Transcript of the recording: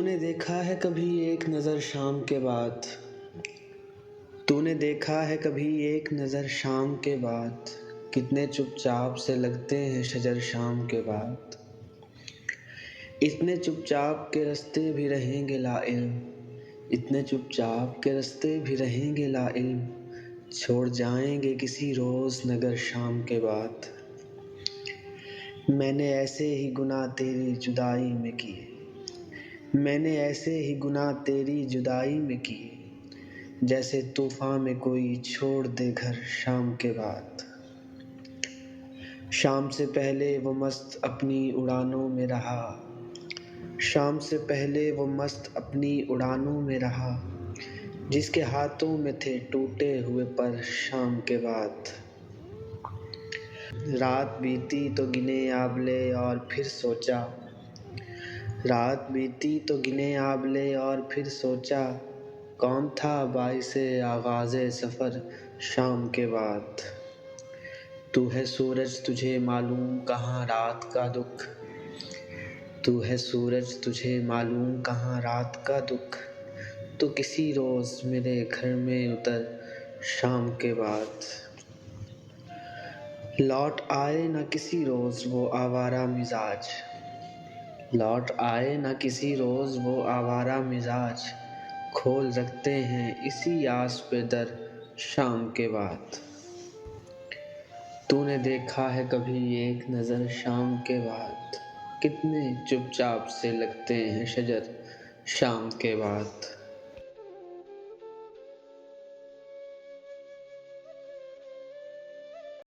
तूने देखा है कभी एक नज़र शाम के बाद। तूने देखा है कभी एक नज़र शाम के बाद। कितने चुपचाप से लगते हैं शजर शाम के बाद। इतने चुपचाप के रास्ते भी रहेंगे लाइल्म। इतने चुपचाप के रास्ते भी रहेंगे लाइल्म। छोड़ जाएंगे किसी रोज़ नगर शाम के बाद। मैंने ऐसे ही गुनाह तेरी जुदाई में किए। मैंने ऐसे ही गुनाह तेरी जुदाई में किए। जैसे तूफान में कोई छोड़ दे घर शाम के बाद। शाम से पहले वो मस्त अपनी उड़ानों में रहा। शाम से पहले वो मस्त अपनी उड़ानों में रहा। जिसके हाथों में थे टूटे हुए पर शाम के बाद। रात बीती तो गिने आबले और फिर सोचा। रात बीती तो गिने आबले और फिर सोचा। कौन था बाइसे आगाज़े सफ़र शाम के बाद। तू है सूरज तुझे मालूम कहाँ रात का दुख। तू है सूरज तुझे मालूम कहाँ रात का दुख। तू किसी रोज़ मेरे घर में उतर शाम के बाद। लौट आए न किसी रोज़ वो आवारा मिजाज। लौट आए न किसी रोज़ वो आवारा मिजाज। खोल रखते हैं इसी आस पे दर शाम के बाद। तूने देखा है कभी एक नज़र शाम के बाद। कितने चुपचाप से लगते हैं शजर शाम के बाद।